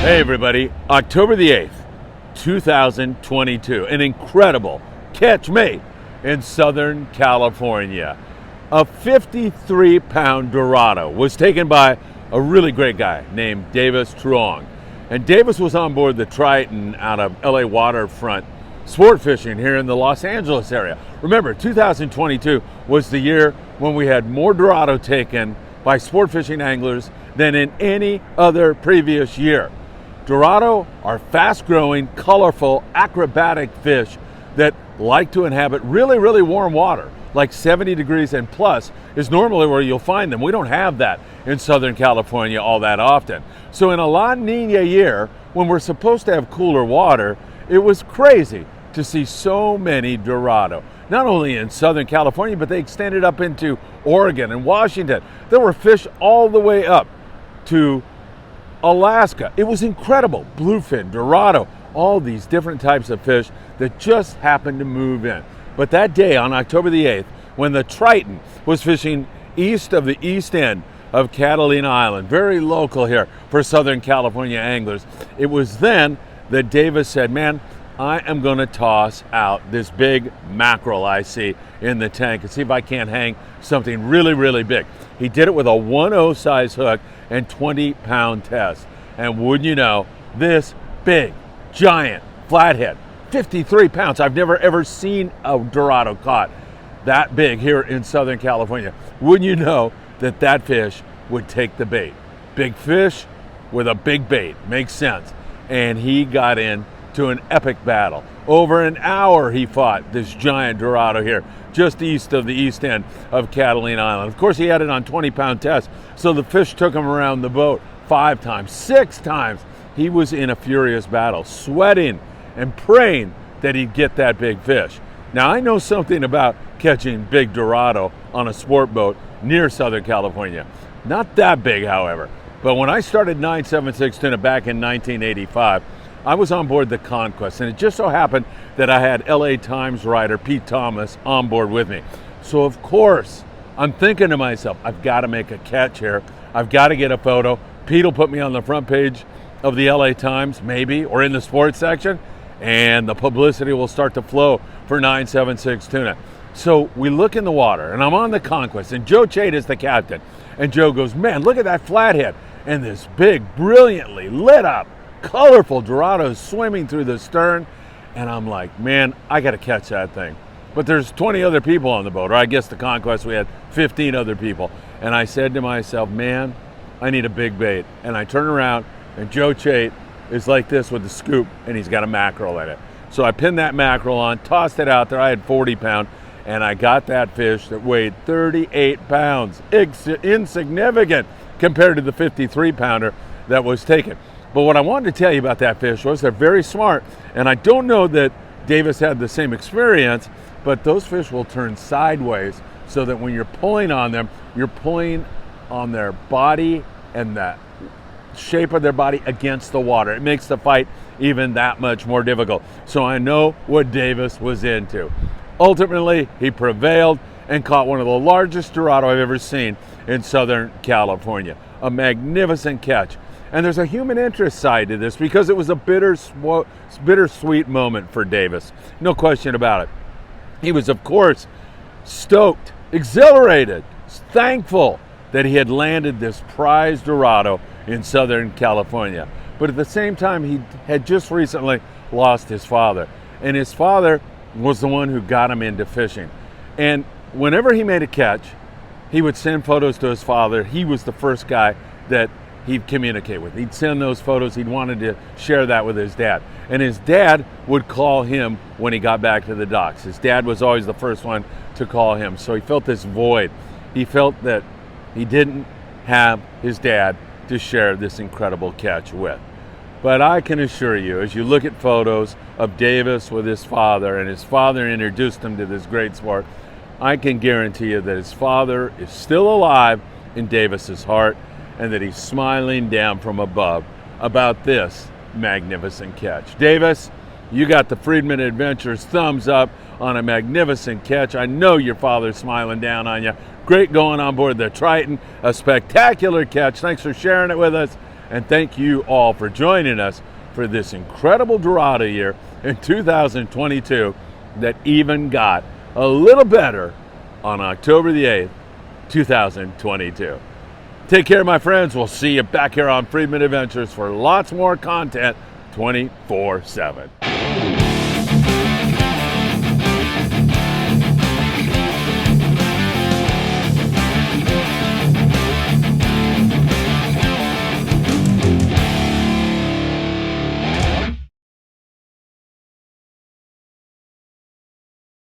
Hey everybody, October the 8th, 2022, an incredible catch made in Southern California. A 53-pound Dorado was taken by a really great guy named Davis Truong. And Davis was on board the Triton out of LA waterfront sport fishing here in the Los Angeles area. Remember, 2022 was the year when we had more Dorado taken by sport fishing anglers than in any other previous year. Dorado are fast-growing, colorful, acrobatic fish that like to inhabit really, really warm water, like 70 degrees and plus is normally where you'll find them. We don't have that in Southern California all that often. So in a La Nina year, when we're supposed to have cooler water, it was crazy to see so many Dorado. Not only in Southern California, but they extended up into Oregon and Washington. There were fish all the way up to Alaska. It was incredible. Bluefin, Dorado, all these different types of fish that just happened to move in. But that day on October the 8th, when the Triton was fishing east of the east end of Catalina Island, very local here for Southern California anglers, it was then that Davis said, man, I am going to toss out this big mackerel I see in the tank and see if I can't hang something really, really big. He did it with a 1/0 size hook and 20-pound test. And wouldn't you know, this big, giant, flathead, 53 pounds. I've never ever seen a Dorado caught that big here in Southern California. Wouldn't you know that that fish would take the bait? Big fish with a big bait. Makes sense. And he got in to an epic battle. Over an hour he fought this giant Dorado here, just east of the east end of Catalina Island. Of course, he had it on 20-pound test, so the fish took him around the boat 5 times, 6 times. He was in a furious battle, sweating and praying that he'd get that big fish. Now, I know something about catching big Dorado on a sport boat near Southern California. Not that big, however. But when I started 976 tuna back in 1985, I was on board the Conquest, and it just so happened that I had LA Times writer Pete Thomas on board with me. So of course, I'm thinking to myself, I've got to make a catch here. I've got to get a photo. Pete will put me on the front page of the LA Times, maybe, or in the sports section, and the publicity will start to flow for 976 tuna. So we look in the water, and I'm on the Conquest, and Joe Chait is the captain. And Joe goes, man, look at that flathead. And this big, brilliantly lit up, colorful Dorado swimming through the stern. And I'm like, man, I got to catch that thing. But there's 20 other people on the boat, or I guess the Conquest, we had 15 other people. And I said to myself, man, I need a big bait. And I turn around, and Joe Chait is like this with the scoop, and he's got a mackerel in it. So I pinned that mackerel on, tossed it out there. I had 40 pound, and I got that fish that weighed 38 pounds. Insignificant compared to the 53 pounder that was taken. But what I wanted to tell you about that fish was they're very smart, and I don't know that Davis had the same experience, but those fish will turn sideways so that when you're pulling on them, you're pulling on their body and the shape of their body against the water. It makes the fight even that much more difficult. So I know what Davis was into. Ultimately, he prevailed and caught one of the largest Dorado I've ever seen in Southern California. A magnificent catch. And there's a human interest side to this because it was a bittersweet moment for Davis. No question about it. He was, of course, stoked, exhilarated, thankful that he had landed this prize Dorado in Southern California. But at the same time, he had just recently lost his father. And his father was the one who got him into fishing. And whenever he made a catch, he would send photos to his father. He was the first guy that he'd communicate with. He'd send those photos. He'd wanted to share that with his dad. And his dad would call him when he got back to the docks. His dad was always the first one to call him. So he felt this void. He felt that he didn't have his dad to share this incredible catch with. But I can assure you, as you look at photos of Davis with his father, and his father introduced him to this great sport, I can guarantee you that his father is still alive in Davis's heart, and that he's smiling down from above about this magnificent catch. Davis, you got the Friedman Adventures thumbs up on a magnificent catch. I know your father's smiling down on you. Great going on board the Triton. A spectacular catch. Thanks for sharing it with us. And thank you all for joining us for this incredible Dorado year in 2022 that even got a little better on October the 8th, 2022. Take care, my friends. We'll see you back here on Friedman Adventures for lots more content 24/7.